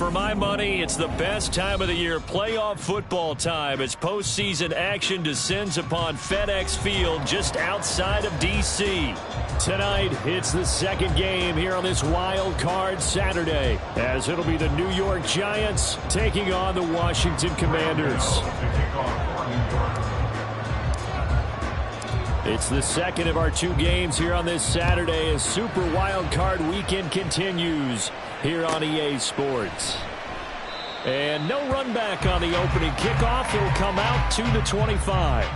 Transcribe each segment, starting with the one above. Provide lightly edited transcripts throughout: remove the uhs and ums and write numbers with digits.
for my money, it's the best time of the year, playoff football time, as postseason action descends upon FedEx Field just outside of D.C. Tonight, it's the second game here on this Wild Card Saturday, as it'll be the New York Giants taking on the Washington Commanders. It's the second of our two games here on this Saturday as Super Wild Card Weekend continues here on EA Sports. And no run back on the opening kickoff. It'll come out to the 25.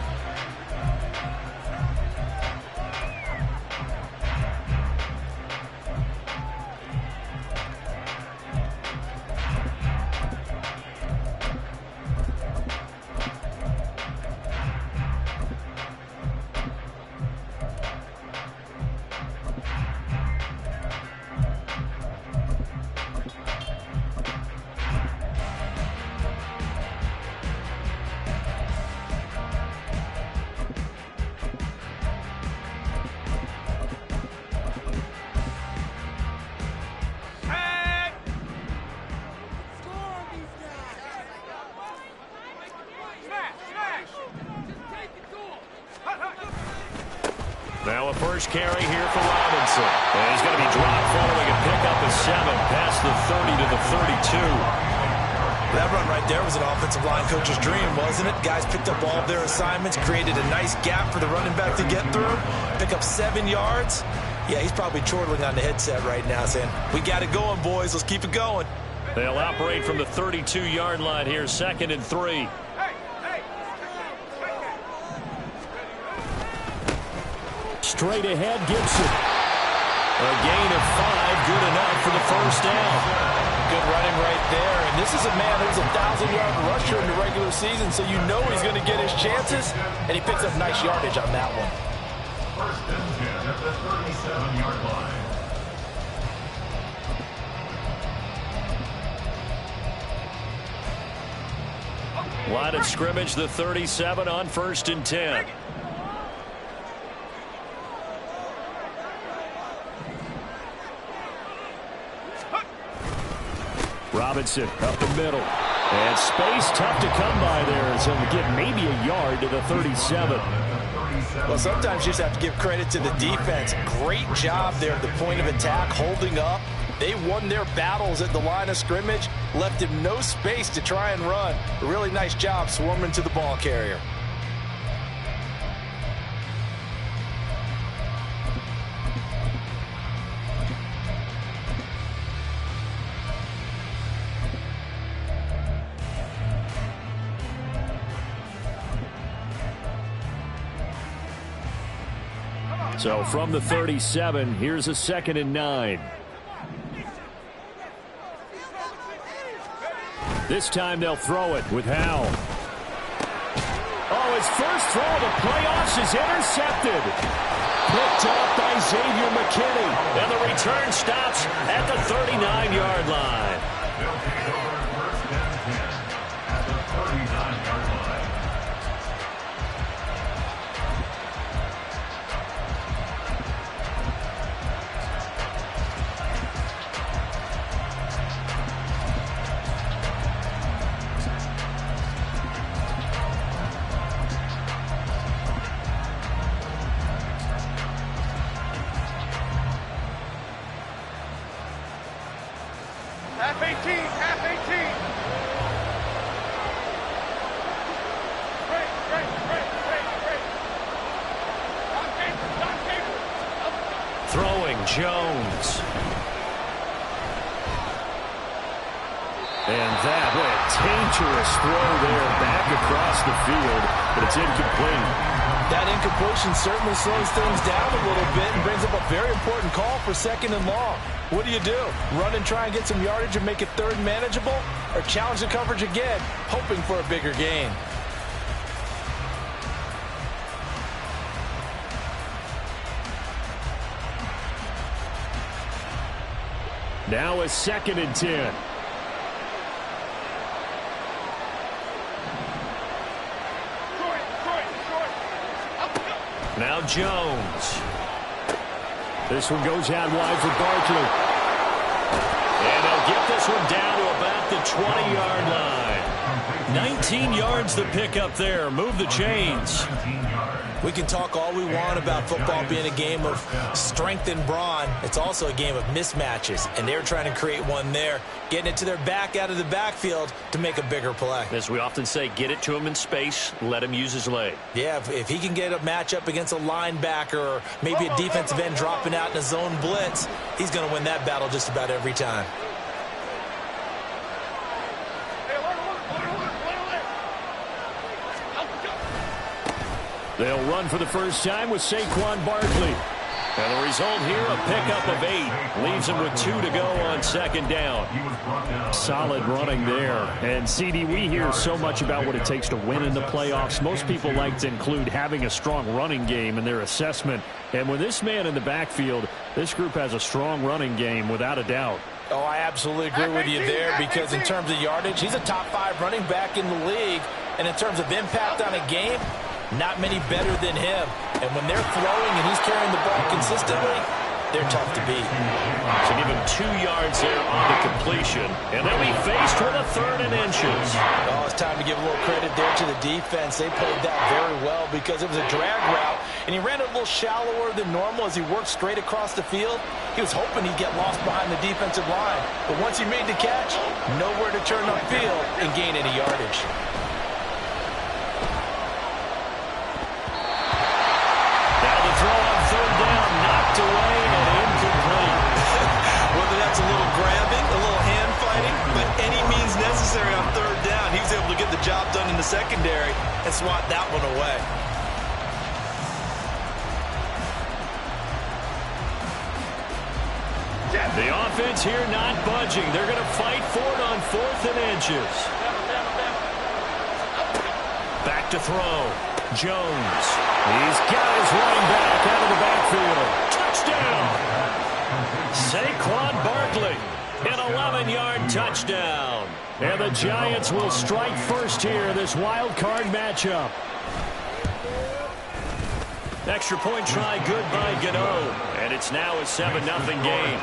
Now a first carry here for Robinson. And he's going to be dropped following a pickup of 7 past the 30 to the 32. That run right there was an offensive line coach's dream, wasn't it? Guys picked up all of their assignments, created a nice gap for the running back to get through, pick up 7 yards. Yeah, he's probably chortling on the headset right now saying, we got it going, boys. Let's keep it going. They'll operate from the 32-yard line here, 2nd and 3. Straight ahead, Gibson. A gain of 5, good enough for the first down. Good running right there. And this is a man who's a 1,000-yard rusher in the regular season, so you know he's going to get his chances, and he picks up nice yardage on that one. First and 10 at the 37-yard line. Line of scrimmage, the 37 on 1st and 10. Robinson up the middle. And space tough to come by there. So we get maybe a yard to the 37. Well, sometimes you just have to give credit to the defense. Great job there at the point of attack, holding up. They won their battles at the line of scrimmage, left him no space to try and run. A really nice job swarming to the ball carrier. So from the 37, here's a 2nd and 9. This time they'll throw it with Howell. Oh, his first throw of the playoffs is intercepted. Picked up by Xavier McKinney. And the return stops at the 39-yard line. Half 18, half 18. Break. Don Capers. Throwing Jones. And that, what a dangerous throw there back across the field, but it's incomplete. That incompletion certainly slows things down a little bit and brings up a very important call for 2nd and long. What do you do? Run and try and get some yardage and make it 3rd manageable? Or challenge the coverage again, hoping for a bigger gain? Now a 2nd and 10. Now Jones. This one goes out wide for Barkley. And they'll get this one down to about the 20-yard line. 19 yards the pick up there. Move the chains. We can talk all we want about football being a game of strength and brawn. It's also a game of mismatches, and they're trying to create one there, getting it to their back out of the backfield to make a bigger play. As we often say, get it to him in space, let him use his leg. Yeah, if he can get a matchup against a linebacker or maybe a defensive end dropping out in a zone blitz, he's going to win that battle just about every time. They'll run for the first time with Saquon Barkley. And the result here, a pickup of 8. Leaves him with 2 to go on second down. Solid running there. And, CD, we hear so much about what it takes to win in the playoffs. Most people like to include having a strong running game in their assessment. And with this man in the backfield, this group has a strong running game without a doubt. Oh, I absolutely agree with you there because in terms of yardage, he's a top 5 running back in the league. And in terms of impact on a game, not many better than him. And when they're throwing and he's carrying the ball consistently, they're tough to beat. So give him 2 yards there on the completion. And they'll be faced with a 3rd and inches. Oh, it's time to give a little credit there to the defense. They played that very well because it was a drag route. And he ran it a little shallower than normal as he worked straight across the field. He was hoping he'd get lost behind the defensive line. But once he made the catch, nowhere to turn upfield and gain any yardage. Away and incomplete. Whether that's a little grabbing, a little hand fighting, but any means necessary on 3rd down, he was able to get the job done in the secondary and swat that one away. The offense here not budging. They're going to fight for it on 4th and inches. Back to throw. Jones. He's got his running back out of the backfield. Touchdown! Saquon Barkley, an 11-yard touchdown. And the Giants will strike first here, this wild card matchup. Extra point try good by Gano. And it's now a 7-0 game.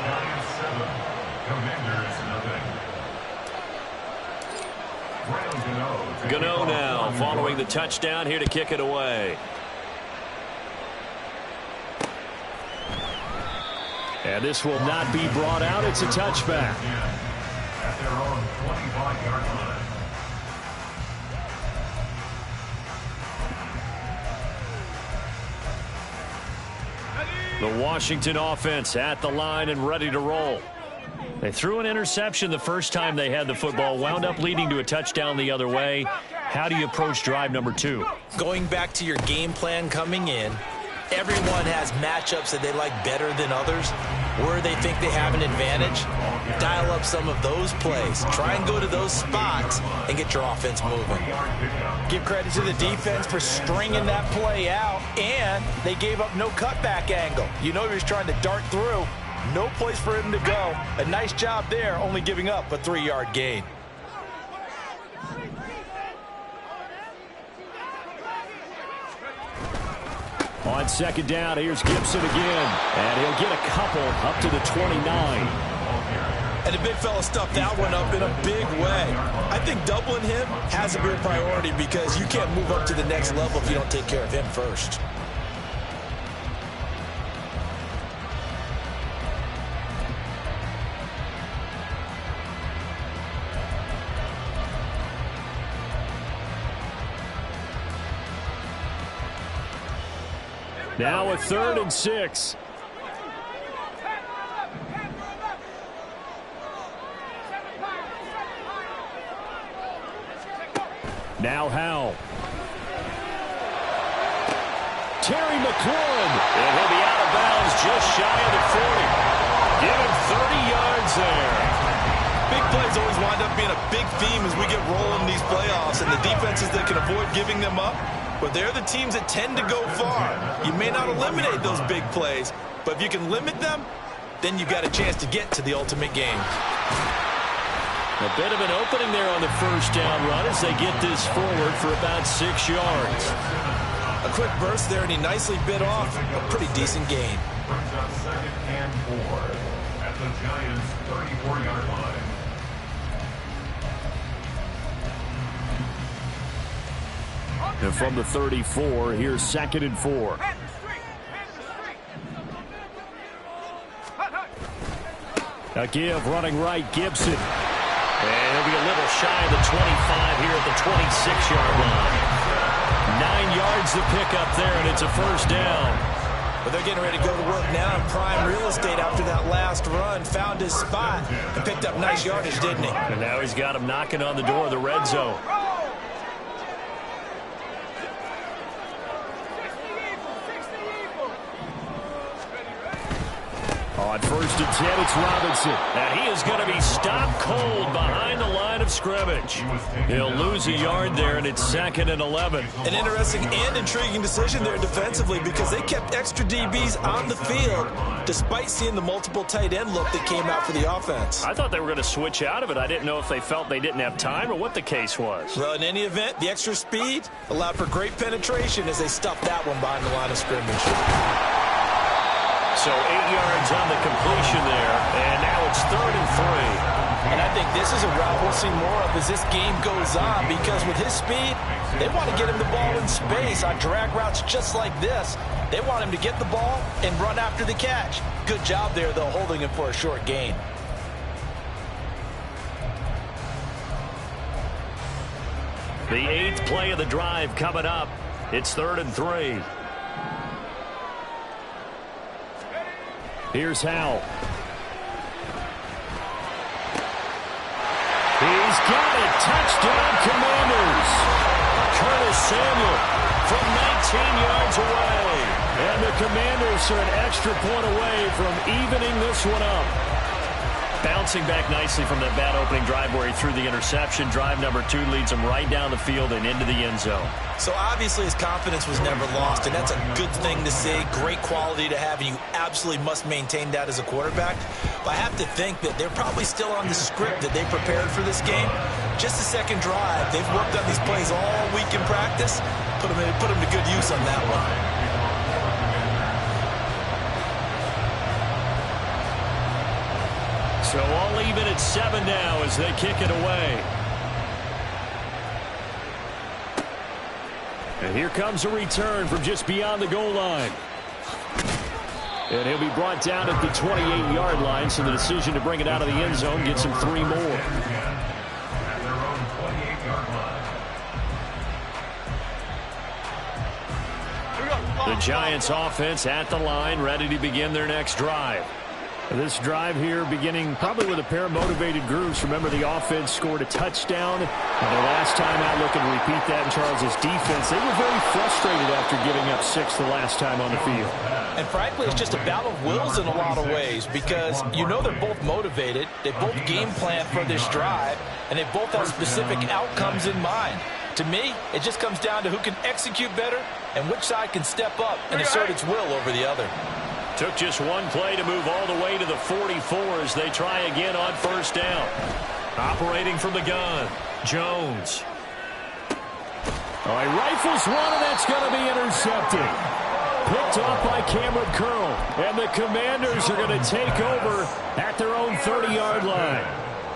Gano now following the touchdown here to kick it away. And this will not be brought out. It's a touchback. At their own 25-yard line. The Washington offense at the line and ready to roll. They threw an interception the first time they had the football, wound up leading to a touchdown the other way. How do you approach drive number 2? Going back to your game plan coming in, everyone has matchups that they like better than others. Where they think they have an advantage, dial up some of those plays. Try and go to those spots and get your offense moving. Give credit to the defense for stringing that play out, and they gave up no cutback angle. You know he was trying to dart through. No place for him to go. A nice job there, only giving up a 3-yard gain. On second down, here's Gibson again. And he'll get a couple up to the 29. And the big fella stuffed that one up in a big way. I think doubling him has to be a priority because you can't move up to the next level if you don't take care of him first. Now a 3rd and 6. Now Howell. Terry McLaurin. And he'll be out of bounds just shy of the 40. Give him 30 yards there. Big plays always wind up being a big theme as we get rolling in these playoffs, and the defenses that can avoid giving them up, but they're the teams that tend to go far. You may not eliminate those big plays, but if you can limit them, then you've got a chance to get to the ultimate game. A bit of an opening there on the first down run as they get this forward for about 6 yards. A quick burst there, and he nicely bit off a pretty decent gain. Brings up 2nd and 4. at the Giants' 34-yard line. And from the 34, here's 2nd and 4. A give running right, Gibson. And he'll be a little shy of the 25 here at the 26-yard line. 9 yards to pick up there, and it's a first down. But they're getting ready to go to work now in prime real estate after that last run. Found his spot and picked up nice yardage, didn't he? And now he's got him knocking on the door of the red zone. On 1st and 10, it's Robinson. And he is going to be stopped cold behind the line of scrimmage. He'll lose a yard there, and it's 2nd and 11. An interesting and intriguing decision there defensively because they kept extra DBs on the field despite seeing the multiple tight end look that came out for the offense. I thought they were going to switch out of it. I didn't know if they felt they didn't have time or what the case was. Well, in any event, the extra speed allowed for great penetration as they stuffed that one behind the line of scrimmage. So 8 yards on the completion there, and now it's 3rd and 3. And I think this is a route we'll see more of as this game goes on because with his speed, they want to get him the ball in space on drag routes just like this. They want him to get the ball and run after the catch. Good job there, though, holding him for a short gain. The 8th play of the drive coming up. It's 3rd and 3. Here's Howell. He's got it. Touchdown, Commanders. Curtis Samuel from 19 yards away. And the Commanders are an extra point away from evening this one up. Bouncing back nicely from that bad opening drive where he threw the interception. Drive number 2 leads him right down the field and into the end zone. So obviously his confidence was never lost, and that's a good thing to see. Great quality to have, and you absolutely must maintain that as a quarterback. But I have to think that they're probably still on the script that they prepared for this game. Just a second drive. They've worked on these plays all week in practice. Put them to good use on that one. So all even at 7 now as they kick it away. And here comes a return from just beyond the goal line. And he'll be brought down at the 28-yard line, so the decision to bring it out of the end zone gets him 3 more. The Giants offense at the line, ready to begin their next drive. This drive here beginning probably with a pair of motivated groups. Remember, the offense scored a touchdown. And their last time out looking to repeat that in Charles' defense. They were very frustrated after giving up 6 the last time on the field. And frankly, it's just a battle of wills in a lot of ways because you know they're both motivated. They both game plan for this drive, and they both have specific outcomes in mind. To me, it just comes down to who can execute better and which side can step up and assert its will over the other. Took just one play to move all the way to the 44 as they try again on 1st down. Operating from the gun, Jones. All right, rifles one, and that's going to be intercepted. Picked off by Cameron Curl. And the Commanders are going to take over at their own 30-yard line.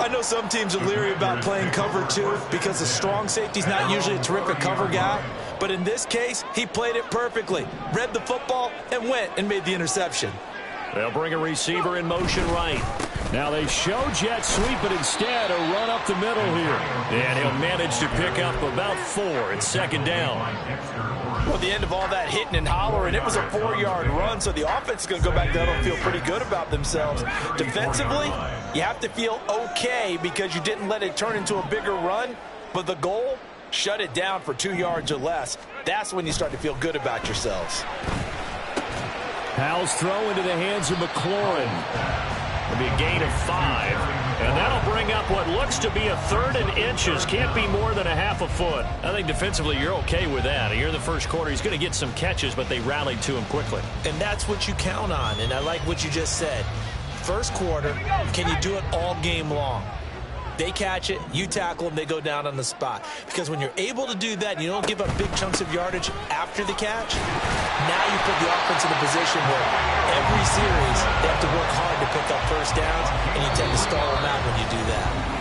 I know some teams are leery about playing cover 2 because the strong safety's not usually a terrific cover guy. But in this case, he played it perfectly. Read the football and went and made the interception. They'll bring a receiver in motion right. Now they show jet sweep, but instead a run up the middle here. And he'll manage to pick up about 4. It's 2nd down. Well, at the end of all that hitting and hollering, it was a 4-yard run, so the offense is going to go back down and feel pretty good about themselves. Defensively, you have to feel okay because you didn't let it turn into a bigger run, but the goal, shut it down for 2 yards or less. That's when you start to feel good about yourselves. Howell's throw into the hands of McLaurin. It'll be a gain of 5. And that'll bring up what looks to be a 3rd and inches. Can't be more than a half a foot. I think defensively you're okay with that. Here in the first quarter, he's going to get some catches, but they rallied to him quickly. And that's what you count on, and I like what you just said. First quarter, can you do it all game long? They catch it, you tackle them, they go down on the spot. Because when you're able to do that and you don't give up big chunks of yardage after the catch, now you put the offense in a position where every series, they have to work hard to pick up first downs, and you tend to stall them out when you do that.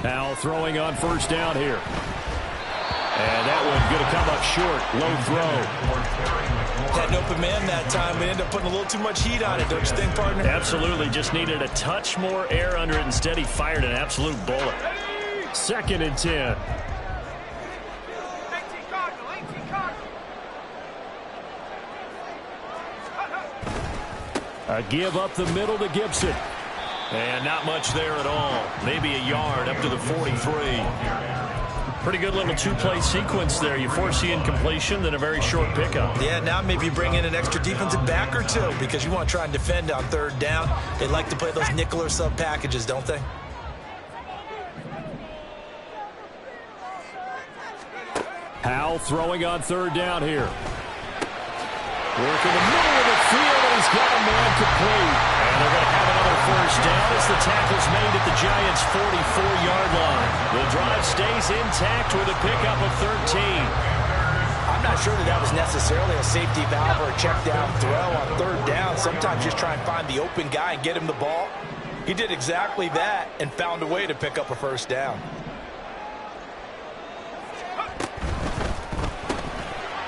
Now throwing on first down here. And that one going to come up short. Low throw. Had an open man that time, but ended up putting a little too much heat on it, don't you think, partner? Absolutely. Just needed a touch more air under it. Instead, he fired an absolute bullet. 2nd and 10. A give up the middle to Gibson. And not much there at all. Maybe a yard up to the 43. Pretty good little two-play sequence there. You force the incompletion, then a very short pickup. Yeah, now maybe bring in an extra defensive back or two because you want to try and defend on 3rd down. They like to play those nickel or sub packages, don't they? Howell throwing on 3rd down here. Work in the middle of the field, and he's got a man complete. And they're going to have another first down as the tackle's made at the Giants' 44-yard line. The drive stays intact with a pickup of 13. I'm not sure that was necessarily a safety valve or a check down throw on 3rd down. Sometimes just try and find the open guy and get him the ball. He did exactly that and found a way to pick up a first down.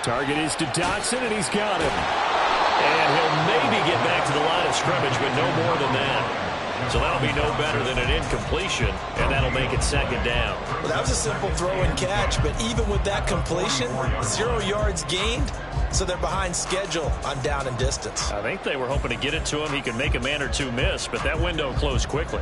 Target is to Dotson, and he's got him. And he'll maybe get back to the line of scrimmage, but no more than that. So that'll be no better than an incompletion, and that'll make it 2nd down. Well, that was a simple throw and catch, but even with that completion, 0 yards gained, so they're behind schedule on down and distance. I think they were hoping to get it to him. He could make a man or two miss, but that window closed quickly.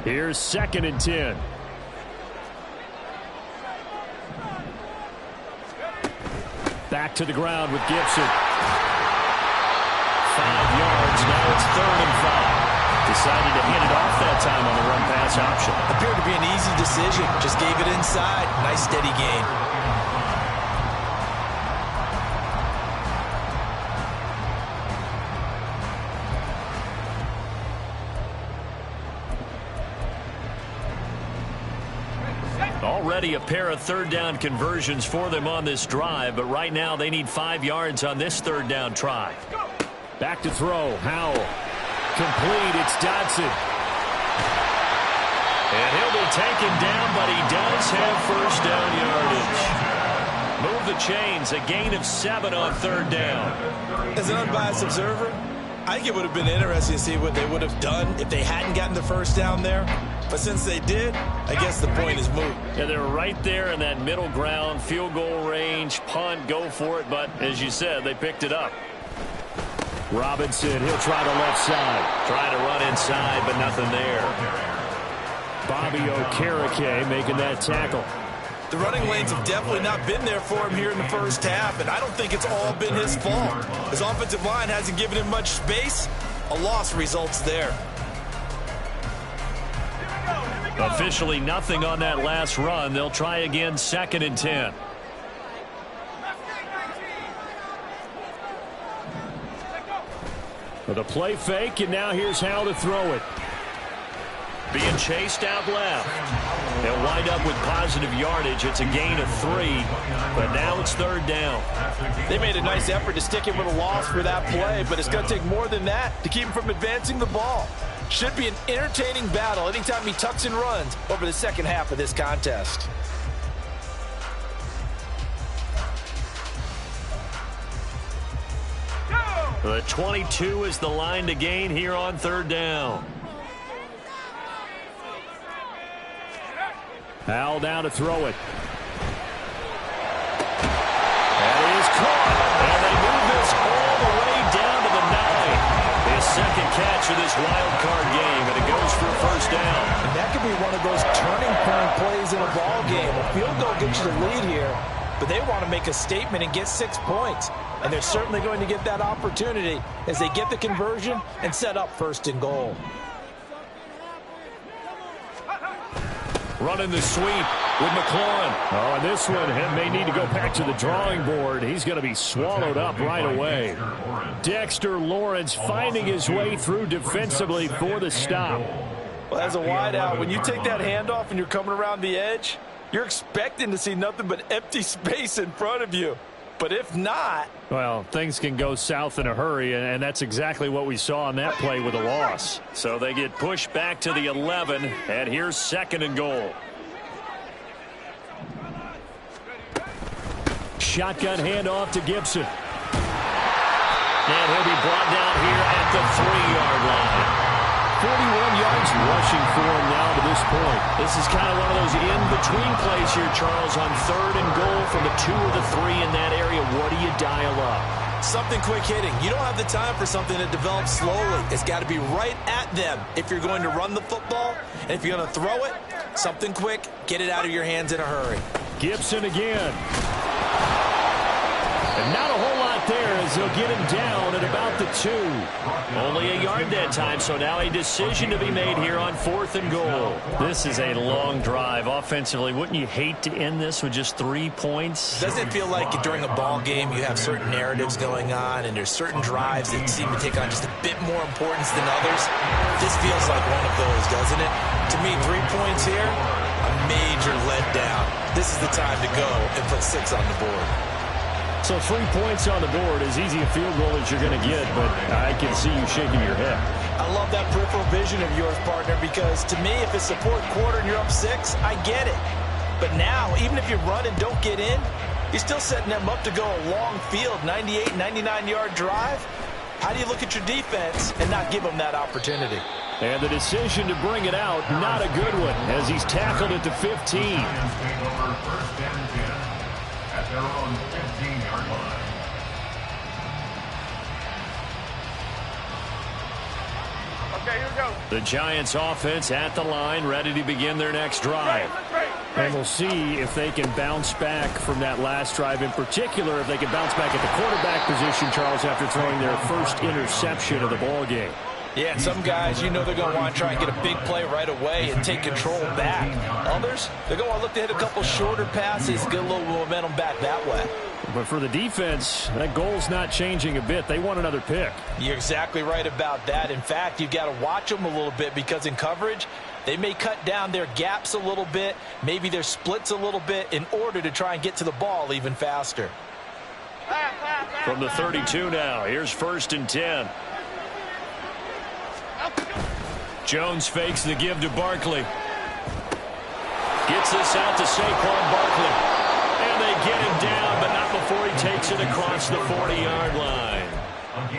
Here's 2nd and 10. Back to the ground with Gibson. 5 yards. Now it's 3rd and 5. Decided to hand it off that time on the run-pass option. Appeared to be an easy decision. Just gave it inside. Nice steady gain. Already a pair of 3rd down conversions for them on this drive, but right now they need 5 yards on this 3rd down try. Back to throw. Howell. Complete. It's Dotson. And he'll be taken down, but he does have first down yardage. Move the chains. A gain of 7 on 3rd down. As an unbiased observer, I think it would have been interesting to see what they would have done if they hadn't gotten the first down there. But since they did, I guess the point is moot. Yeah, they're right there in that middle ground, field goal range, punt, go for it. But as you said, they picked it up. Robinson, he'll try the left side. Try to run inside, but nothing there. Bobby Okereke making that tackle. The running lanes have definitely not been there for him here in the first half, and I don't think it's all been his fault. His offensive line hasn't given him much space. A loss results there. Officially nothing on that last run. They'll try again 2nd and 10. With a play fake, and now here's how to throw it. Being chased out left. They'll wind up with positive yardage. It's a gain of 3, but now it's 3rd down. They made a nice effort to stick him with a loss for that play, but it's going to take more than that to keep him from advancing the ball. Should be an entertaining battle anytime he tucks and runs over the second half of this contest. The 22 is the line to gain here on 3rd down. Howell down to throw it. That is caught. And they move this all the way down to the 9. His 2nd catch of this wild card game, and it goes for a first down. And that could be one of those turning point plays in a ball game. A field goal gets you the lead here. but they want to make a statement and get 6 points. And they're certainly going to get that opportunity as they get the conversion and set up 1st and goal. Running the sweep with McLaurin. Oh, and this one may need to go back to the drawing board. He's going to be swallowed up right away. Dexter Lawrence finding his way through defensively for the stop. Well, as a wideout, when you take that handoff and you're coming around the edge, you're expecting to see nothing but empty space in front of you. But if not... well, things can go south in a hurry, and that's exactly what we saw on that play with a loss. So they get pushed back to the 11, and here's 2nd and goal. Shotgun handoff to Gibson. And he'll be brought down here at the 3-yard line. 41 yards rushing for him now to this point. This is kind of one of those in-between plays here, Charles, on 3rd and goal from the 2 or the 3 in that area. What do you dial up? Something quick hitting. You don't have the time for something that develops slowly. It's got to be right at them if you're going to run the football. And if you're going to throw it, something quick, get it out of your hands in a hurry. Gibson again. And not a whole lot there as they'll get him down at about the 2. Only a yard that time, so now a decision to be made here on 4th and goal. This is a long drive offensively. Wouldn't you hate to end this with just 3 points? Doesn't it feel like during a ball game you have certain narratives going on and there's certain drives that seem to take on just a bit more importance than others? This feels like one of those, doesn't it? To me, 3 points here, a major letdown. This is the time to go and put 6 on the board. So 3 points on the board, as easy a field goal as you're going to get, but I can see you shaking your head. I love that peripheral vision of yours, partner, because to me, if it's the 4th quarter and you're up 6, I get it. But now, even if you run and don't get in, you're still setting them up to go a long field, 98, 99-yard drive. How do you look at your defense and not give them that opportunity? And the decision to bring it out, not a good one, as he's tackled at the 15. First and 10 at their own 15-yard line. Okay, here we go. The Giants offense at the line, ready to begin their next drive. And we'll see if they can bounce back from that last drive, in particular if they can bounce back at the quarterback position, Charles, after throwing their first interception of the ball game. Yeah, and some guys, you know they're going to want to try and get a big play right away and take control back. Others, they're going to look to hit a couple shorter passes, get a little momentum back that way. But for the defense, that goal's not changing a bit. They want another pick. You're exactly right about that. In fact, you've got to watch them a little bit because in coverage, they may cut down their gaps a little bit, maybe their splits a little bit in order to try and get to the ball even faster. From the 32 now, here's 1st and 10. Jones fakes the give to Barkley. Gets this out to Saquon Barkley. And they get him down, but not before he takes it across the 40-yard line.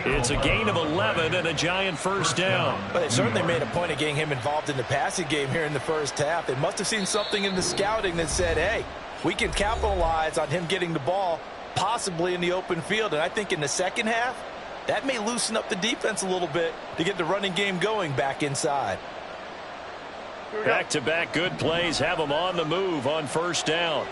It's a gain of 11 and a Giant first down. But they certainly made a point of getting him involved in the passing game here in the first half. They must have seen something in the scouting that said, hey, we can capitalize on him getting the ball, possibly in the open field. And I think in the second half, that may loosen up the defense a little bit to get the running game going back inside. Back-to-back good plays have them on the move on first down.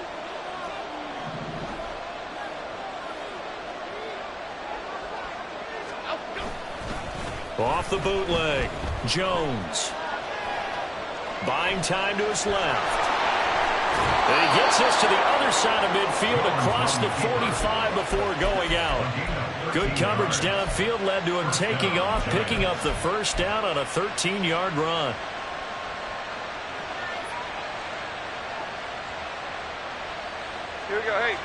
Off the bootleg, Jones. Buying time to his left. And he gets this to the other side of midfield across the 45 before going out. Good coverage downfield led to him taking off, picking up the first down on a 13-yard run. Here we go, hey.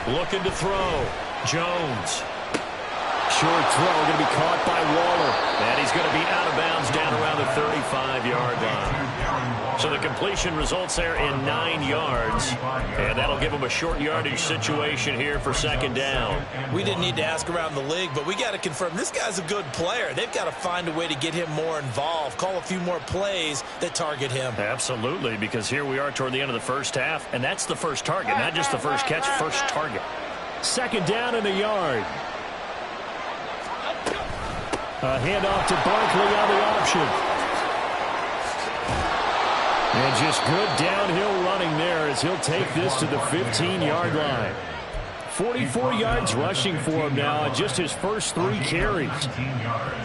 Looking to throw. Jones. Short throw going to be caught by Waller. And he's going to be out of bounds down around the 35-yard line. So the completion results there in 9 yards. And that'll give him a short yardage situation here for second down. We didn't need to ask around the league, but we got to confirm this guy's a good player. They've got to find a way to get him more involved, call a few more plays that target him. Absolutely, because here we are toward the end of the first half, and that's the first target, not just the first catch, first target. Second down and a yard. A handoff to Barkley on the option. And just good downhill running there as he'll take this to the 15-yard line. 44 yards rushing for him now on just his first 3 carries. 19 yards.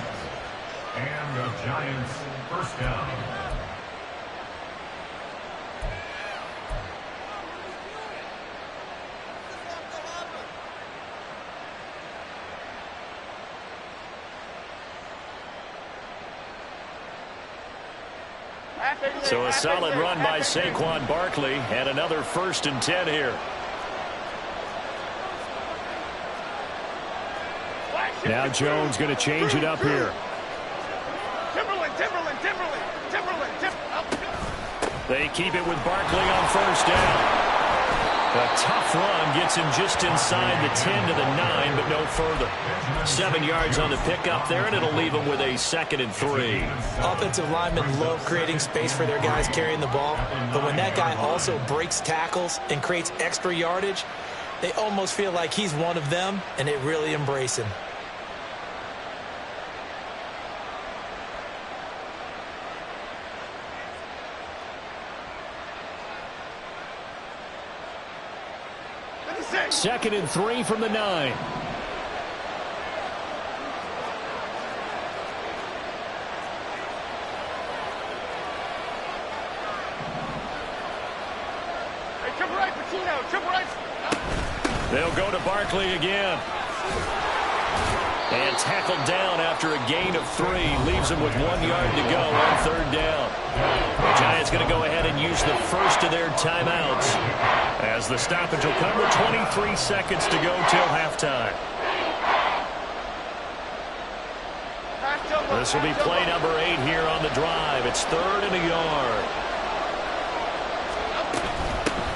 And the Giants first down. So a solid run by Saquon Barkley and another 1st and 10 here. Now Jones going to change it up here. They keep it with Barkley on 1st down. A tough run gets him just inside the 10 to the 9, but no further. 7 yards on the pickup there, and it'll leave him with a 2nd and 3. Offensive linemen love creating space for their guys carrying the ball, but when that guy also breaks tackles and creates extra yardage, they almost feel like he's one of them, and they really embrace him. Second and 3 from the 9. They'll go to Barkley again. And tackled down after a gain of 3. Leaves him with 1 yard to go on 3rd down. The Giants going to go ahead and use the first of their timeouts, as the stoppage will come with 23 seconds to go till halftime. This will be play number 8 here on the drive. It's 3rd and a yard.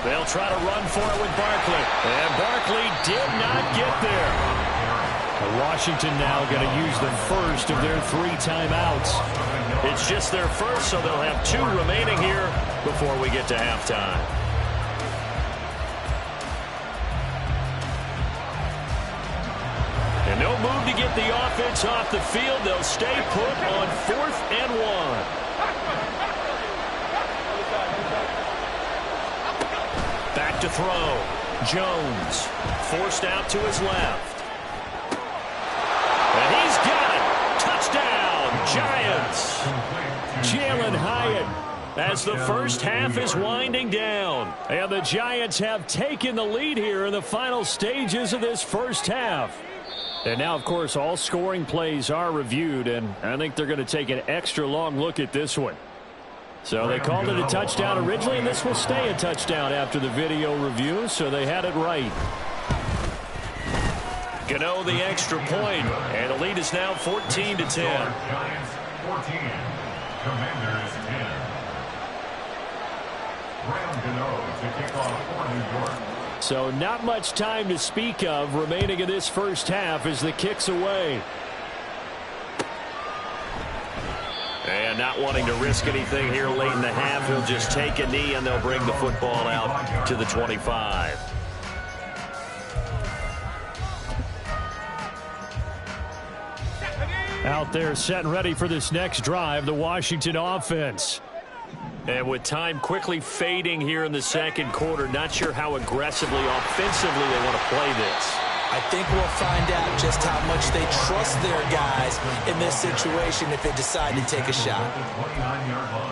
They'll try to run for it with Barkley. And Barkley did not get there. Washington now going to use the first of their 3 timeouts. It's just their first, so they'll have 2 remaining here before we get to halftime. And no move to get the offense off the field. They'll stay put on 4th and 1. Back to throw. Jones forced out to his left. And he's got it. Touchdown, Giants. Jalen Hyatt as the first half is winding down. And the Giants have taken the lead here in the final stages of this first half. And now, of course, all scoring plays are reviewed, and I think they're going to take an extra long look at this one. So they called it a touchdown originally, and this will stay a touchdown after the video review, so they had it right. Gano the extra point, and the lead is now 14 to 10. Giants 14, Commanders 10. Graham Gano to kick off for New York. So not much time to speak of remaining in this first half as the kick's away. And not wanting to risk anything here late in the half, he'll just take a knee and they'll bring the football out to the 25. Out there set and ready for this next drive, the Washington offense. And with time quickly fading here in the second quarter, not sure how aggressively, offensively they want to play this. I think we'll find out just how much they trust their guys in this situation if they decide to take a shot.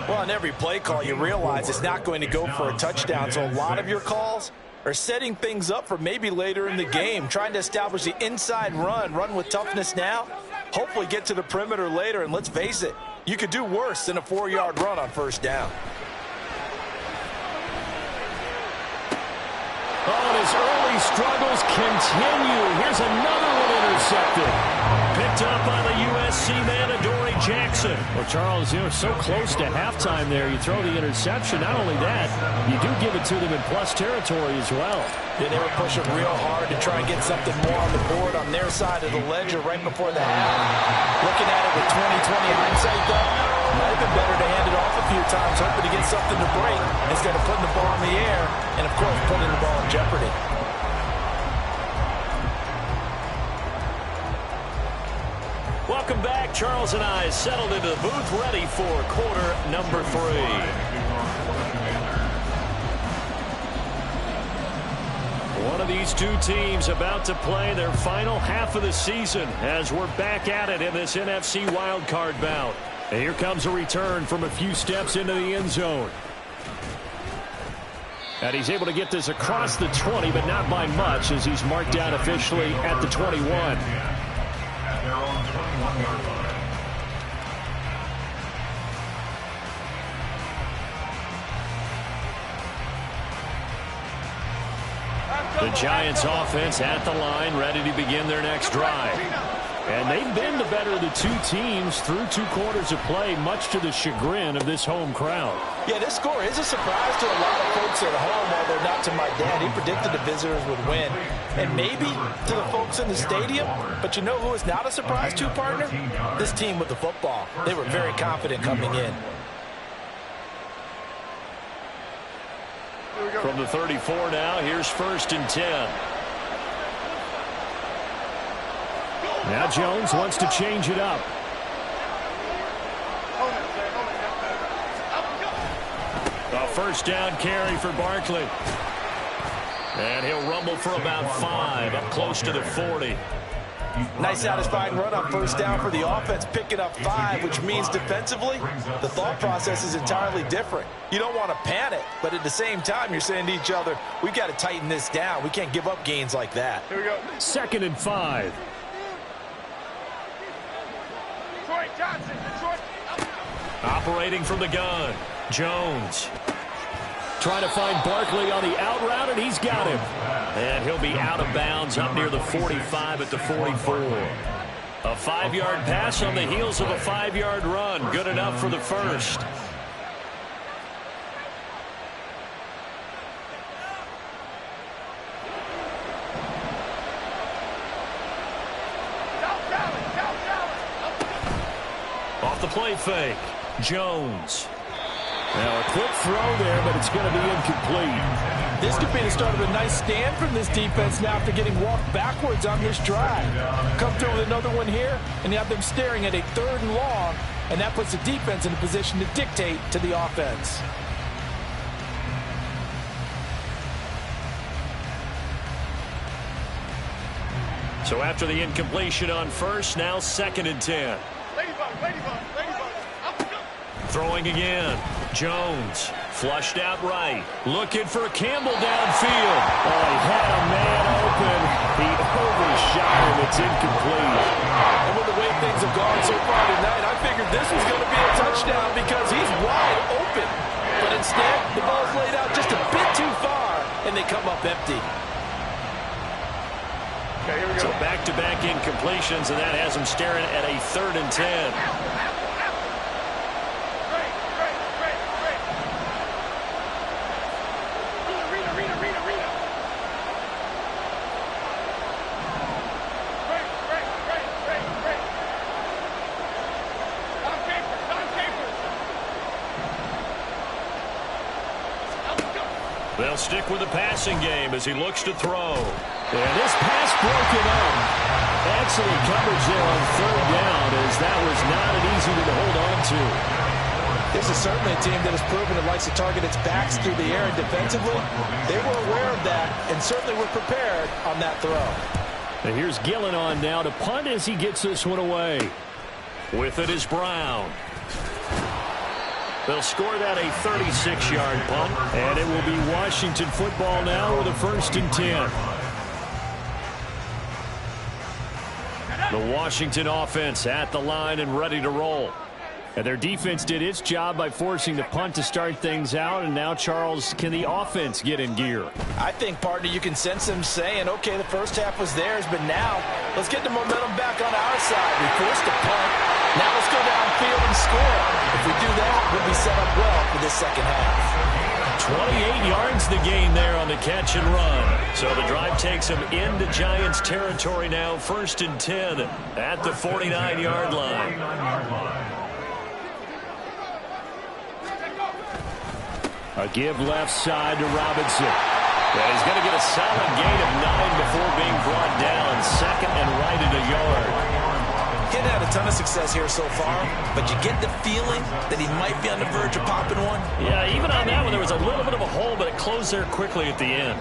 Well, on every play call, you realize it's not going to go for a touchdown, so a lot of your calls are setting things up for maybe later in the game, trying to establish the inside run with toughness now, hopefully get to the perimeter later, and let's face it, you could do worse than a 4-yard run on first down. Oh, and his early struggles continue. Here's another one intercepted. Picked up by the USC man, Adoree Jackson. Well, Charles, you know, so close to halftime there. You throw the interception. Not only that, you do give it to them in plus territory as well. Yeah, they were pushing real hard to try and get something more on the board on their side of the ledger right before the half. Looking at it with 20/20 hindsight, though, might have been better to hand it off a few times, hoping to get something to break instead of putting the ball in the air and, of course, putting the ball in jeopardy. Well, Welcome back. Charles and I settled into the booth ready for quarter number 3. One of these two teams about to play their final half of the season as we're back at it in this NFC wildcard bout. And here comes a return from a few steps into the end zone. And he's able to get this across the 20, but not by much as he's marked down officially at the 21. At their own 21-yard line. The Giants offense at the line, ready to begin their next drive. And they've been the better of the two teams through 2 quarters of play, much to the chagrin of this home crowd. Yeah, this score is a surprise to a lot of folks at home, although not to my dad. He predicted the visitors would win. And maybe to the folks in the stadium. But you know who is not a surprise to, partner? This team with the football. They were very confident coming in. From the 34 now, here's 1st and 10. Now Jones wants to change it up. A first down carry for Barkley. And he'll rumble for about 5, up close to the 40. Nice satisfying run on first down for the offense, picking up 5, which means defensively, the thought process is entirely different. You don't want to panic, but at the same time, you're saying to each other, we've got to tighten this down. We can't give up gains like that. Here we go. 2nd and 5. Detroit Johnson. Detroit. Operating from the gun. Jones. Trying to find Barkley on the out route, and he's got him. And he'll be out of bounds up near the 45 at the 44. A 5-yard pass on the heels of a 5-yard run. Good enough for the first. Off the play fake. Jones. Now a quick throw there, but it's going to be incomplete. This could be the start of a nice stand from this defense now after getting walked backwards on this drive. Come through with another one here, and you have them staring at a 3rd and long, and that puts the defense in a position to dictate to the offense. So after the incompletion on first, now 2nd and 10. Throwing again. Jones flushed out right. Looking for Campbell downfield. Oh, he had a man open. He overshot him. It's incomplete. And with the way things have gone so far tonight, I figured this was going to be a touchdown because he's wide open. But instead, the ball's laid out just a bit too far, and they come up empty. Okay, here we go. So back-to-back incompletions, and that has him staring at a 3rd and 10. They'll stick with the passing game as he looks to throw. And this pass broken up. Excellent coverage there on 3rd down as that was not an easy one to hold on to. This is certainly a team that has proven it likes to target its backs through the air and defensively. They were aware of that and certainly were prepared on that throw. And here's Gillen on now to punt as he gets this one away. With it is Brown. They'll score that a 36-yard punt, and it will be Washington football now with a 1st and 10. The Washington offense at the line and ready to roll. And their defense did its job by forcing the punt to start things out, and now, Charles, can the offense get in gear? I think, partner, you can sense them saying, okay, the first half was theirs, but now let's get the momentum back on our side. We forced a punt. Now let's go downfield and score. If we do that, we'll be set up well for this second half. 28 yards the gain there on the catch and run. So the drive takes them into Giants territory now, 1st and 10 at the 49-yard line. A give left side to Robinson. And he's going to get a solid gain of 9 before being brought down. 2nd and right at a yard. He had a ton of success here so far, but you get the feeling that he might be on the verge of popping one. Yeah, even on that one, there was a little bit of a hole, but it closed there quickly at the end.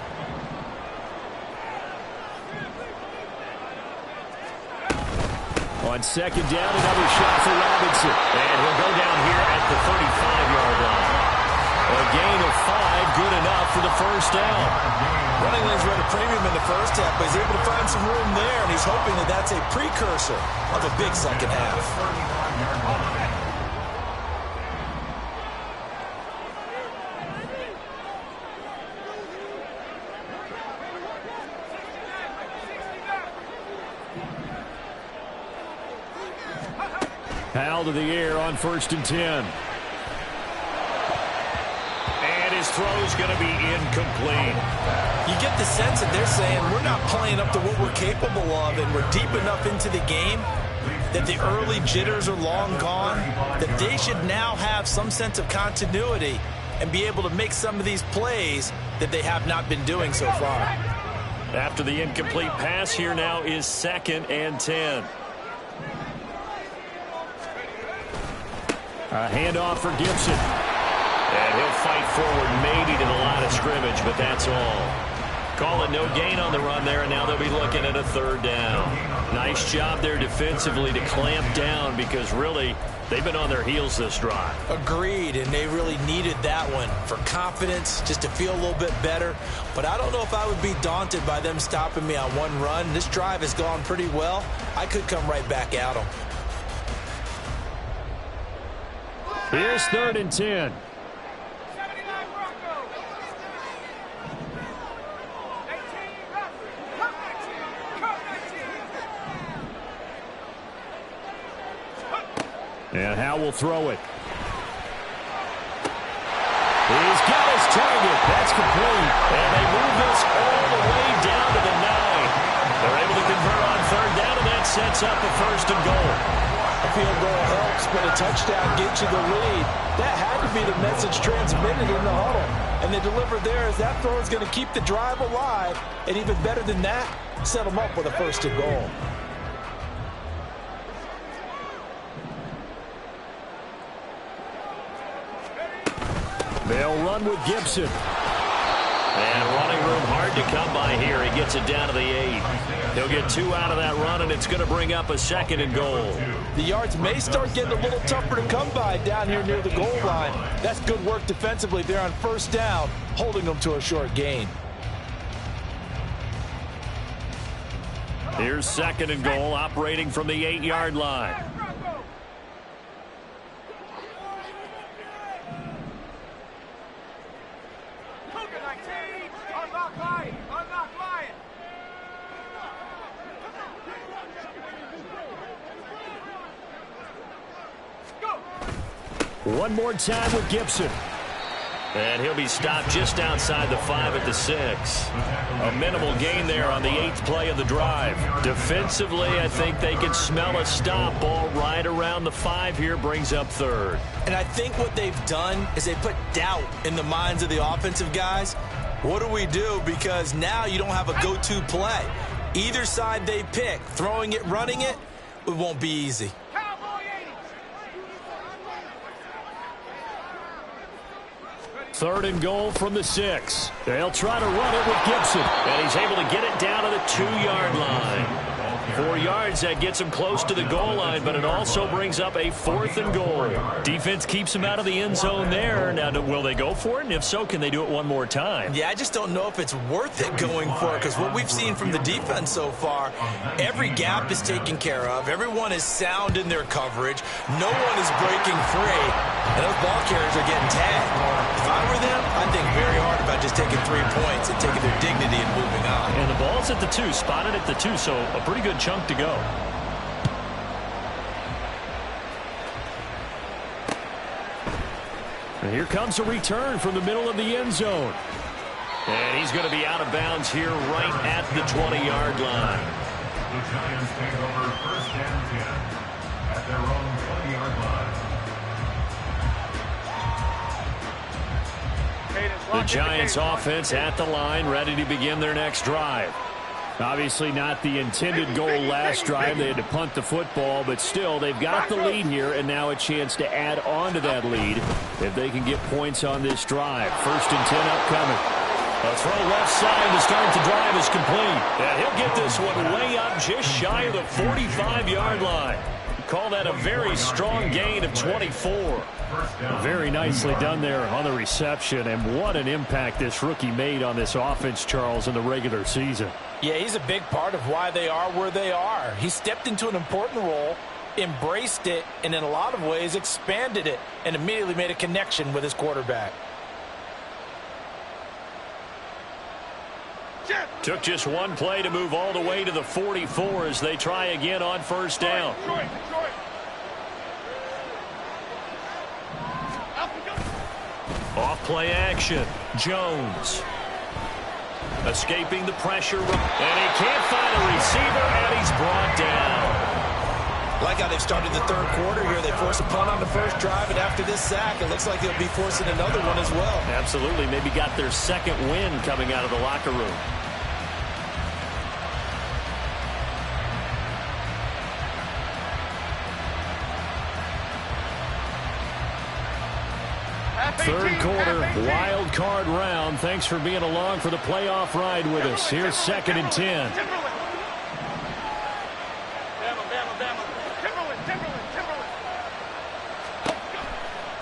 On second down, another shot for Robinson. And he'll go down here at the 35-yard line. A gain of 5, good enough for the first down. Running lanes were at a premium in the first half, but he's able to find some room there, and he's hoping that that's a precursor of a big second half. Powell to the air on 1st and 10. And his throw's going to be incomplete. You get the sense that they're saying we're not playing up to what we're capable of, and we're deep enough into the game that the early jitters are long gone, that they should now have some sense of continuity and be able to make some of these plays that they have not been doing so far. After the incomplete pass, here now is 2nd and 10. A handoff for Gibson. And he'll fight forward maybe to the line of scrimmage, but that's all. Call it no gain on the run there, and now they'll be looking at a 3rd down. Nice job there defensively to clamp down because really they've been on their heels this drive. Agreed, and they really needed that one for confidence, just to feel a little bit better. But I don't know if I would be daunted by them stopping me on one run. This drive has gone pretty well. I could come right back at them. Here's 3rd and 10. And Howe will throw it. He's got his target. That's complete. And they move this all the way down to the 9. They're able to convert on 3rd down, and that sets up a 1st and goal. A field goal helps, but a touchdown gets you the lead. That had to be the message transmitted in the huddle. And they delivered there as that throw is going to keep the drive alive. And even better than that, set them up with a 1st and goal. They'll run with Gibson. And running room hard to come by here. He gets it down to the 8. He'll get 2 out of that run, and it's going to bring up a 2nd and goal. The yards may start getting a little tougher to come by down here near the goal line. That's good work defensively there on 1st down, holding them to a short gain. Here's 2nd and goal, operating from the 8-yard line. One more time with Gibson. And he'll be stopped just outside the 5 at the 6. A minimal gain there on the 8th play of the drive. Defensively, I think they can smell a stop. Ball right around the 5 here, brings up 3rd. And I think what they've done is they put doubt in the minds of the offensive guys. What do we do? Because now you don't have a go-to play. Either side they pick, throwing it, running it, it won't be easy. 3rd and goal from the 6. They'll try to run it with Gibson. And he's able to get it down to the 2-yard line. 4 yards, that gets him close to the goal line, but it also brings up a 4th and goal. Defense keeps him out of the end zone there. Now, will they go for it? And if so, can they do it one more time? Yeah, I just don't know if it's worth it going for it, because what we've seen from the defense so far, every gap is taken care of. Everyone is sound in their coverage. No one is breaking free, and those ball carriers are getting tagged. If I were them, I'd think very hard about just taking 3 points and taking their dignity and moving on. And the ball's at the 2, spotted at the 2, so a pretty good chunk to go. And here comes a return from the middle of the end zone. And he's going to be out of bounds here right at the 20-yard line. The Giants take over 1st and 10 at their own 20-yard line. The Giants offense at the line, ready to begin their next drive. Obviously not the intended goal last drive. They had to punt the football, but still they've got the lead here, and now a chance to add on to that lead if they can get points on this drive. 1st and 10 upcoming. A throw left side to start the drive is complete. And he'll get this one way up just shy of the 45-yard line. Call that a very strong gain of 24. Very nicely done there on the reception, and what an impact this rookie made on this offense, Charles, in the regular season. Yeah, he's a big part of why they are where they are. He stepped into an important role, embraced it, and in a lot of ways expanded it, and immediately made a connection with his quarterback. Took just one play to move all the way to the 44 as they try again on 1st down. Off play action. Jones. Escaping the pressure. And he can't find a receiver, and he's brought down. Like how they've started the 3rd quarter here. They force a punt on the 1st drive, and after this sack, it looks like they'll be forcing another one as well. Absolutely. Maybe got their 2nd win coming out of the locker room. Third quarter, wild card round. Thanks for being along for the playoff ride with us. Here's 2nd and 10.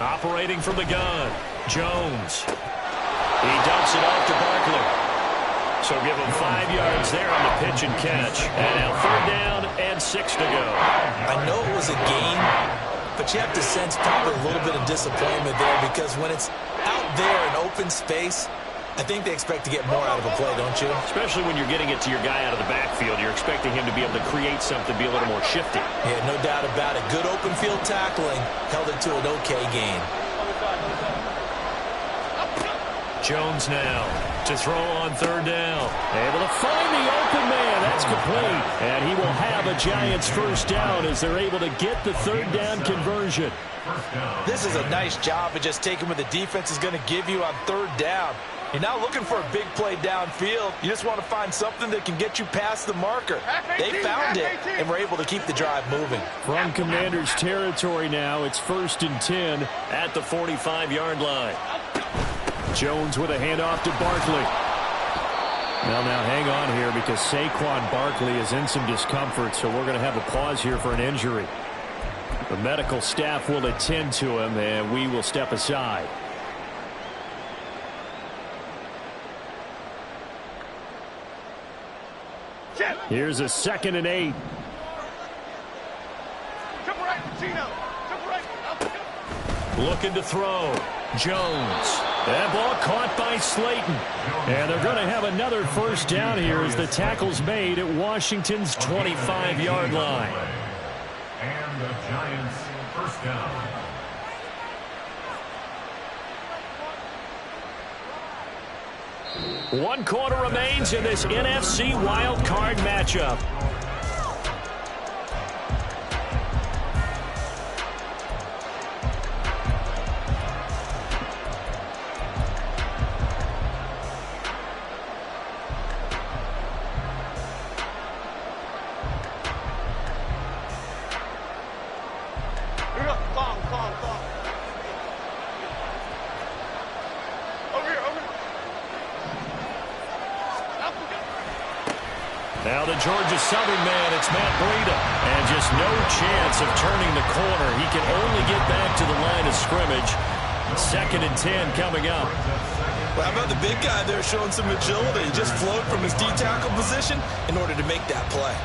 Operating from the gun, Jones. He dumps it off to Barkley. So give him 5 yards there on the pitch and catch. And now 3rd down and 6 to go. I know it was a gain, but you have to sense probably a little bit of disappointment there, because when it's out there in open space, I think they expect to get more out of a play, don't you? Especially when you're getting it to your guy out of the backfield. You're expecting him to be able to create something, be a little more shifty. Yeah, no doubt about it. Good open field tackling held it to an okay gain. Jones now to throw on 3rd down. Able to find the open man. That's complete. And he will have a Giants 1st down as they're able to get the 3rd down conversion. This is a nice job of just taking what the defense is going to give you on 3rd down. You're not looking for a big play downfield. You just want to find something that can get you past the marker. They found it and were able to keep the drive moving. From Commanders territory now, it's 1st and 10 at the 45-yard line. Jones with a handoff to Barkley. Well, now hang on here because Saquon Barkley is in some discomfort, so we're going to have a pause here for an injury. The medical staff will attend to him, and we will step aside. Here's a 2nd and 8. Looking to throw. Jones. That ball caught by Slayton. And they're going to have another 1st down here as the tackle's made at Washington's 25-yard line. And the Giants 1st down. One quarter remains in this NFC wild card matchup. Now the Georgia Southern man, it's Matt Breida. And just no chance of turning the corner. He can only get back to the line of scrimmage. 2nd and 10 coming up. Well, how about the big guy there showing some agility? He just flowed from his D-tackle position in order to make that play.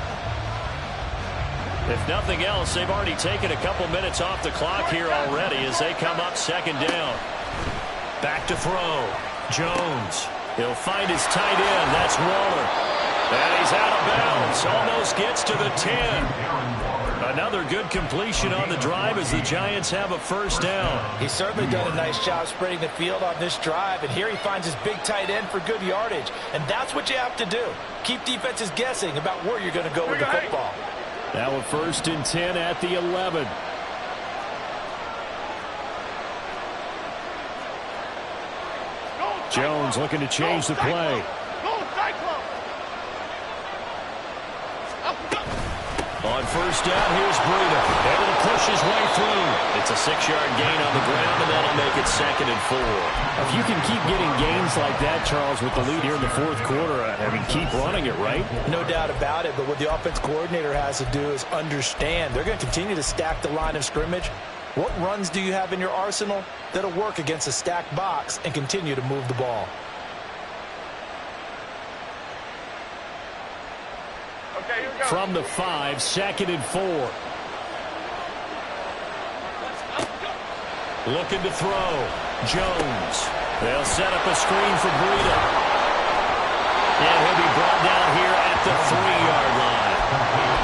If nothing else, they've already taken a couple minutes off the clock here already as they come up 2nd down. Back to throw. Jones. He'll find his tight end. That's Waller. And he's out of bounds. Almost gets to the 10. Another good completion on the drive as the Giants have a 1st down. He's certainly done a nice job spreading the field on this drive. And here he finds his big tight end for good yardage. And that's what you have to do. Keep defenses guessing about where you're going to go with the football. Now a 1st and 10 at the 11. Jones looking to change the play. On first down, here's Breida. Able to push his way through. It's a 6-yard gain on the ground, and that'll make it 2nd and 4. If you can keep getting gains like that, Charles, with the lead here in the fourth quarter, I mean, keep running it, right? No doubt about it, but what the offense coordinator has to do is understand they're going to continue to stack the line of scrimmage. What runs do you have in your arsenal that'll work against a stacked box and continue to move the ball? Okay, here we go. From the 5, 2nd and 4. Looking to throw. Jones. They'll set up a screen for Breida. And he'll be brought down here at the 3-yard line.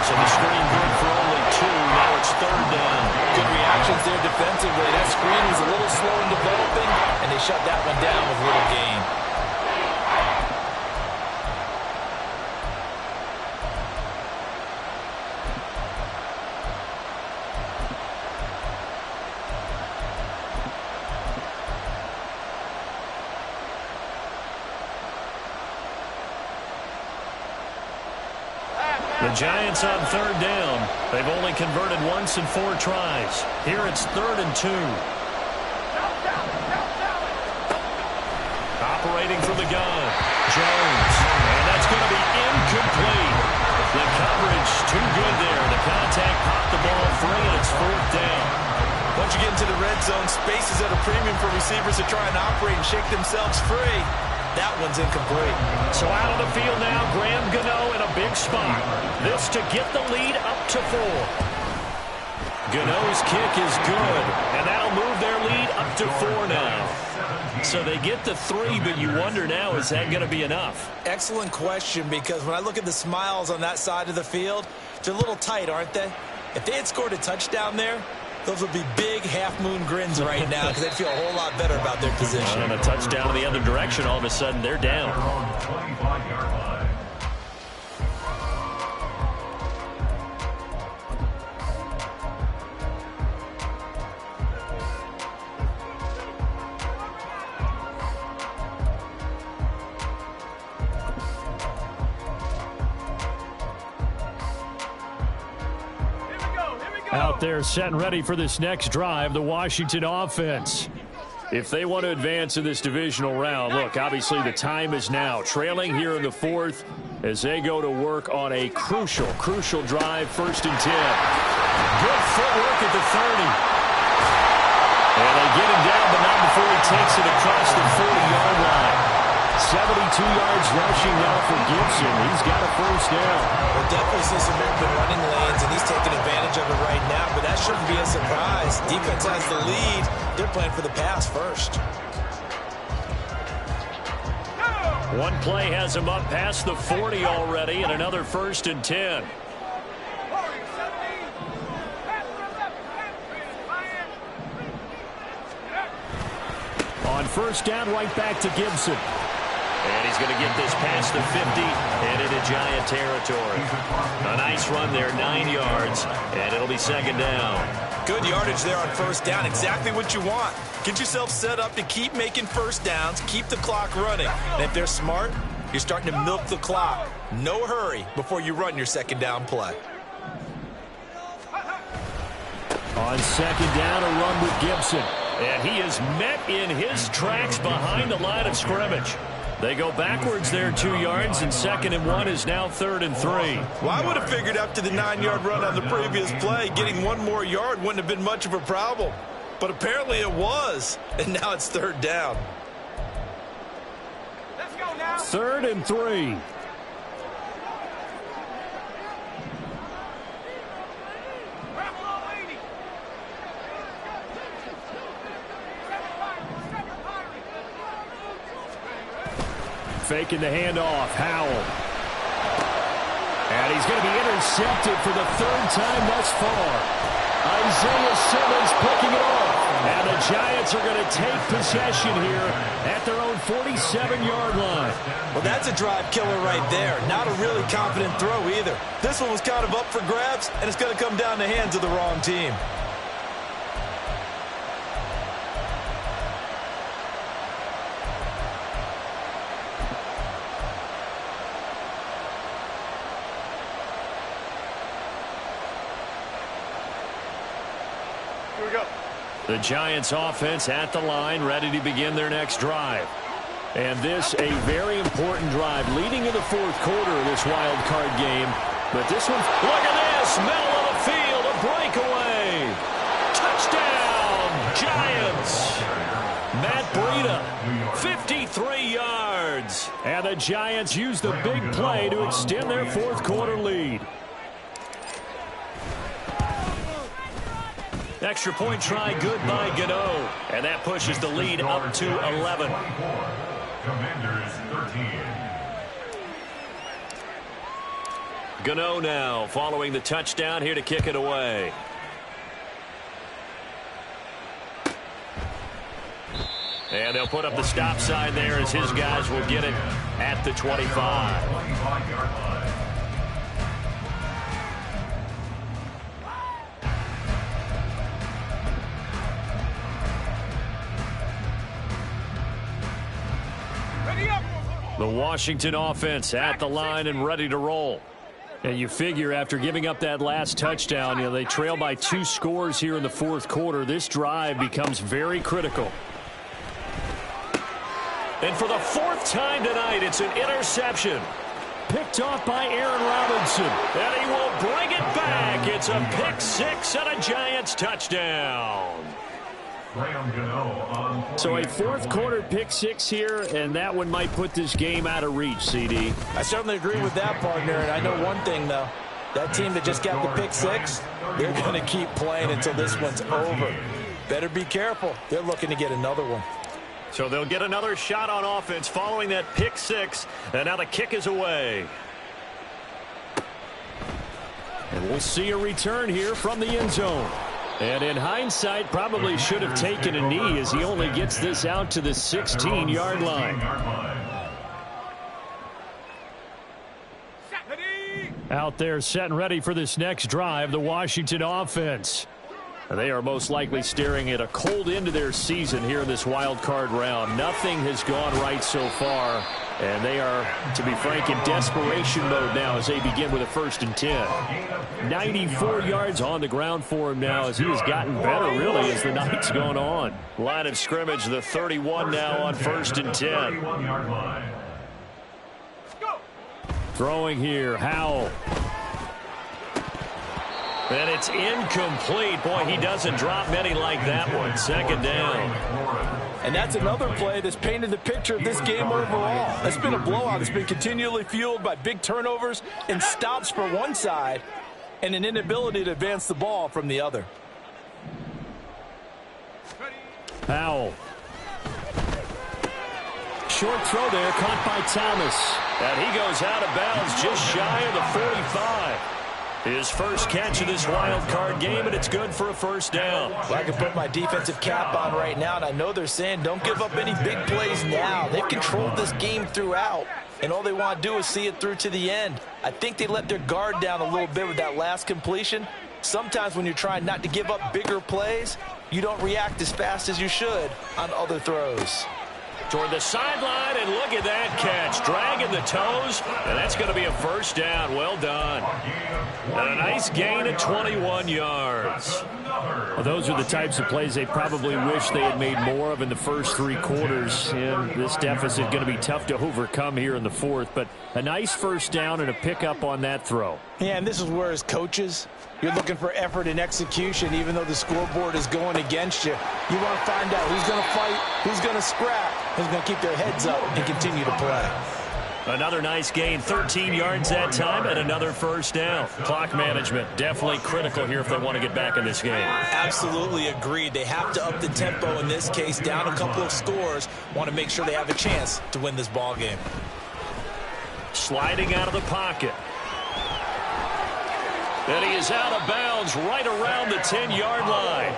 So the screen good for only 2. Now it's 3rd down. Good reactions there defensively. That screen was a little slow in developing, and they shut that one down with little gain. The Giants on 3rd down. They've only converted once in 4 tries. Here it's 3rd and 2. Operating from the gun. Jones. And that's going to be incomplete. The coverage too good there. The contact popped the ball free, and it's 4th down. Once you get into the red zone, space is at a premium for receivers to try and operate and shake themselves free. That one's incomplete. So out on the field now, Graham Gano in a big spot. This to get the lead up to 4. Gano's kick is good, and that'll move their lead up to 4 now. So they get the 3, but you wonder now, is that going to be enough? Excellent question, because when I look at the smiles on that side of the field, they're a little tight, aren't they? If they had scored a touchdown there, those would be big half-moon grins right now because they'd feel a whole lot better about their position. And a touchdown in the other direction, all of a sudden they're down. On the 25-yard line. Out there set and ready for this next drive, the Washington offense. If they want to advance in this divisional round, look, obviously the time is now. Trailing here in the 4th as they go to work on a crucial drive, 1st and 10. Good footwork at the 30. And they get him down, but not before he takes it across the 40-yard line. 72 yards rushing now for Gibson. He's got a 1st down. We'll definitely see some open running lanes, and he's taking advantage of it right now, but that shouldn't be a surprise. Defense has the lead. They're playing for the pass first. One play has him up past the 40 already, and another 1st and 10. On 1st down, right back to Gibson. And he's going to get this past the 50 and into Giant territory. A nice run there, 9 yards, and it'll be 2nd down. Good yardage there on 1st down. Exactly what you want. Get yourself set up to keep making 1st downs, keep the clock running. And if they're smart, you're starting to milk the clock. No hurry before you run your 2nd down play. On 2nd down, a run with Gibson. And he is met in his tracks behind the line of scrimmage. They go backwards there 2 yards, and 2nd and 1 is now 3rd and 3. Well, I would have figured after the 9-yard run on the previous play, getting 1 more yard wouldn't have been much of a problem. But apparently it was, and now it's 3rd down. Let's go now. 3rd and 3. Faking the handoff, Howell. And he's going to be intercepted for the 3rd time thus far. Isaiah Simmons picking it off. And the Giants are going to take possession here at their own 47-yard line. Well, that's a drive killer right there. Not a really confident throw either. This one was kind of up for grabs, and it's going to come down the hands of the wrong team. Here we go. The Giants offense at the line, ready to begin their next drive. And this a very important drive leading in the fourth quarter of this wild card game. But this one, look at this, middle of the field, a breakaway. Touchdown, Giants. Matt Breida, 53 yards. And the Giants use the big play to extend their fourth quarter lead. Extra point try good by Gano. And that pushes the lead up to 11. Commanders 13. Gano now following the touchdown here to kick it away. And they'll put up the stop sign there as his guys will get it at the 25. 25-yard line. The Washington offense at the line and ready to roll. And you figure after giving up that last touchdown, they trail by 2 scores here in the fourth quarter. This drive becomes very critical. And for the 4th time tonight, it's an interception. Picked off by Aaron Robinson. And he will bring it back. It's a pick 6 and a Giants touchdown. So a fourth quarter pick 6 here, and that one might put this game out of reach, CD. I certainly agree with that, partner, and I know one thing, though. That team that just got the pick 6, they're going to keep playing until this one's over. Better be careful. They're looking to get another one. So they'll get another shot on offense following that pick 6, and now the kick is away. And we'll see a return here from the end zone. And in hindsight, probably should have taken a knee as he only gets this out to the 16-yard line. Out there set and ready for this next drive, the Washington offense. They are most likely staring at a cold end to their season here in this wild card round. Nothing has gone right so far, and they are, to be frank, in desperation mode now as they begin with a 1st and 10. 94 yards on the ground for him now as he has gotten better, really, as the night's gone on. Line of scrimmage, the 31 now on 1st and 10. Throwing here, Howell. And it's incomplete. Boy, he doesn't drop many like that one. 2nd down. And that's another play that's painted the picture of this game overall. It's been a blowout. It's been continually fueled by big turnovers and stops for one side and an inability to advance the ball from the other. Howell. Short throw there, caught by Thomas. And he goes out of bounds just shy of the 45. His first catch of this wild card game, and it's good for a 1st down. Well, I can put my defensive cap on right now, and I know they're saying don't give up any big plays now. They've controlled this game throughout, and all they want to do is see it through to the end. I think they let their guard down a little bit with that last completion. Sometimes when you're trying not to give up bigger plays, you don't react as fast as you should on other throws. Toward the sideline, and look at that catch. Dragging the toes, and that's going to be a 1st down. Well done. And a nice gain of 21 yards. Well, those are the types of plays they probably wish they had made more of in the first 3 quarters. And this deficit going to be tough to overcome here in the 4th. But a nice 1st down and a pickup on that throw. Yeah, and this is where as coaches, you're looking for effort and execution even though the scoreboard is going against you. You want to find out who's going to fight, who's going to scrap, who's going to keep their heads up and continue to play. Another nice gain, 13 yards that time, and another 1st down. Clock management definitely critical here if they want to get back in this game. Absolutely agreed. They have to up the tempo in this case, down a couple of scores. Want to make sure they have a chance to win this ball game. Sliding out of the pocket. And he is out of bounds right around the 10-yard line.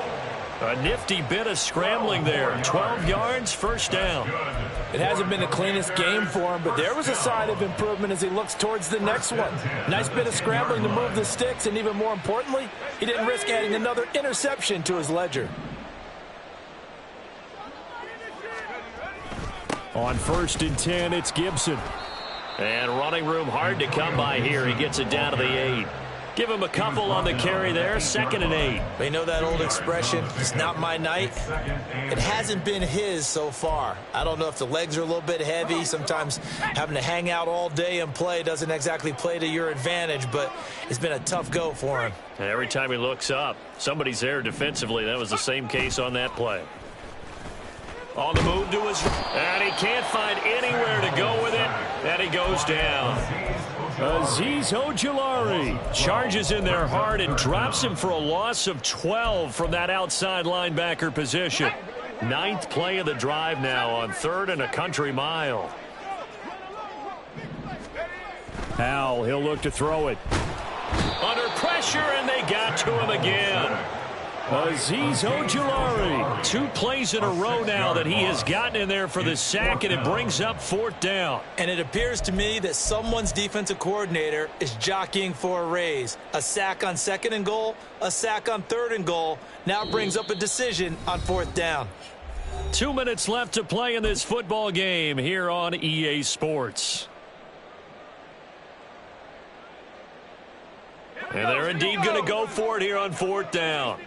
A nifty bit of scrambling there. 12 yards, 1st down. It hasn't been the cleanest game for him, but there was a sign of improvement as he looks towards the next one. Nice bit of scrambling to move the sticks, and even more importantly, he didn't risk adding another interception to his ledger. On 1st and 10, it's Gibson. And running room hard to come by here. He gets it down to the 8. Give him a couple on the carry there, 2nd and 8. They know that old expression, it's not my night. It hasn't been his so far. I don't know if the legs are a little bit heavy. Sometimes having to hang out all day and play doesn't exactly play to your advantage, but it's been a tough go for him. And every time he looks up, somebody's there defensively. That was the same case on that play. On the move to his right, and he can't find anywhere to go with it, and he goes down. Azeez Ojulari charges in there hard and drops him for a loss of 12 from that outside linebacker position. 9th play of the drive now on 3rd and a country mile. Howell, he'll look to throw it. Under pressure, and they got to him again. Azeez Ojulari, 2 plays in a row now that he has gotten in there for the sack, and it brings up 4th down. And it appears to me that someone's defensive coordinator is jockeying for a raise. A sack on 2nd and goal, a sack on 3rd and goal. Now brings up a decision on 4th down. 2 minutes left to play in this football game here on EA Sports. And they're indeed going to go for it here on 4th down.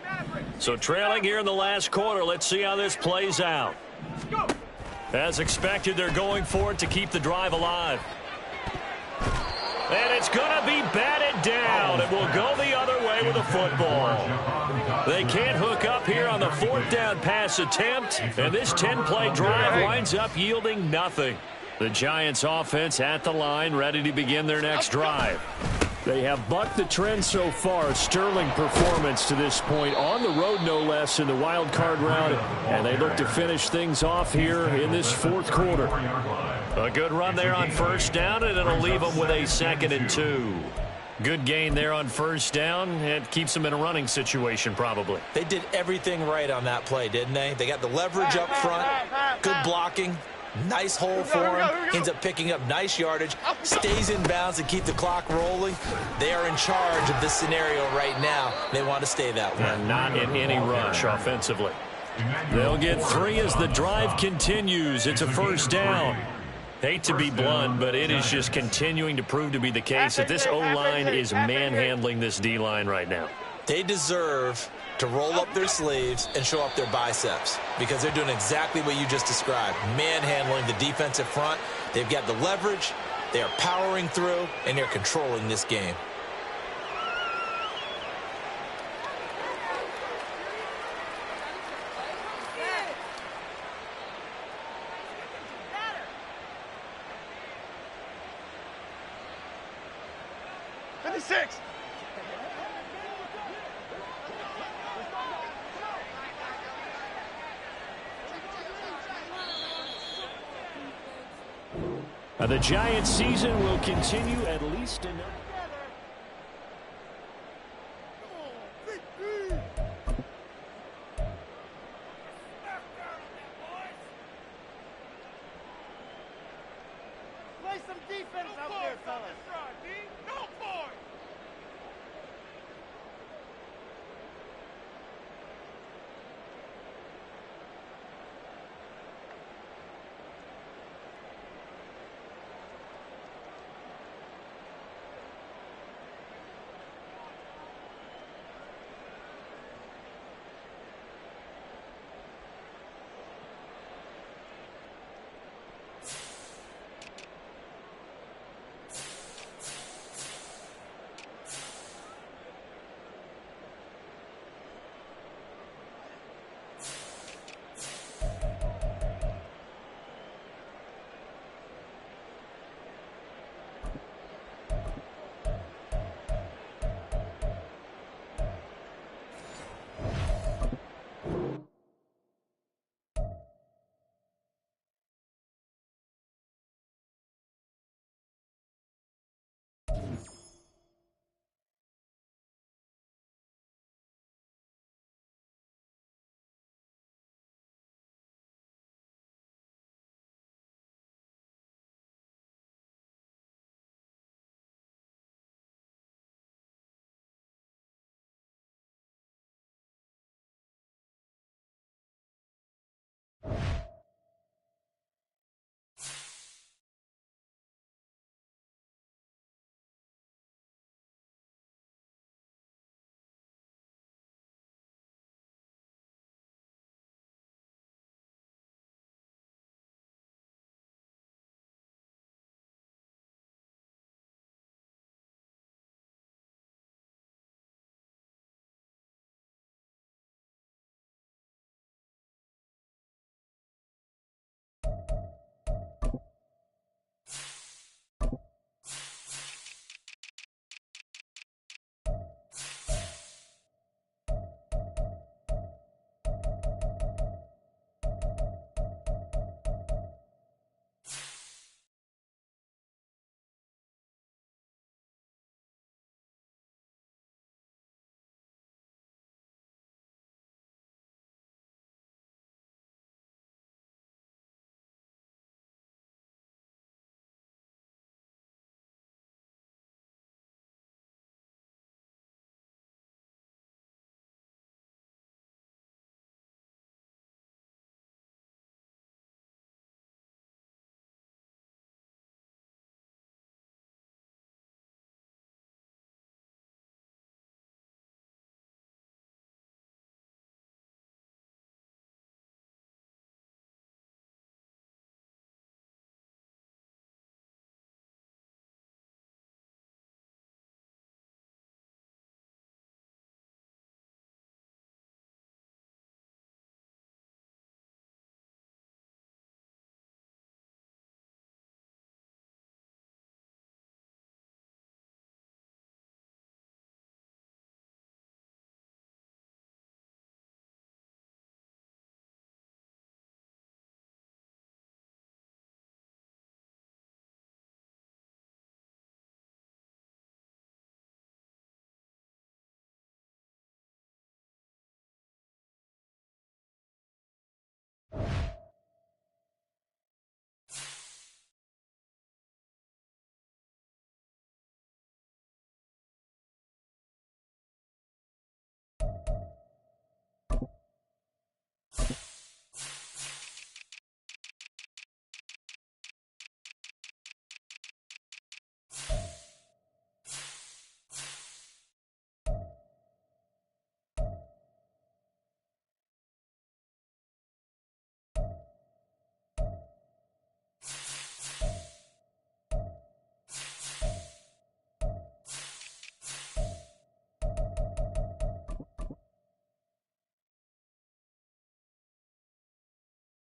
So trailing here in the last quarter. Let's see how this plays out. As expected, they're going for it to keep the drive alive. And it's going to be batted down. It will go the other way with the football. They can't hook up here on the 4th down pass attempt. And this 10-play drive winds up yielding nothing. The Giants offense at the line, ready to begin their next drive. They have bucked the trend so far. Sterling performance to this point, on the road no less in the wild card round, and they look to finish things off here in this 4th quarter. A good run there on 1st down, and it'll leave them with a 2nd and 2. Good gain there on 1st down. It keeps them in a running situation probably. They did everything right on that play, didn't they? They got the leverage up front, good blocking. Nice hole for him. Ends up picking up nice yardage. Stays in bounds to keep the clock rolling. They are in charge of this scenario right now. They want to stay that way. And not in any rush offensively. They'll get 3 as the drive continues. It's a 1st down. Hate to be blunt, but it is just continuing to prove to be the case that this O-line is manhandling this D-line right now. They deserve to roll up their sleeves and show up their biceps because they're doing exactly what you just described, manhandling the defensive front. They've got the leverage, they are powering through, and they're controlling this game. The Giants season will continue at least another. Play some defense out there, fellas.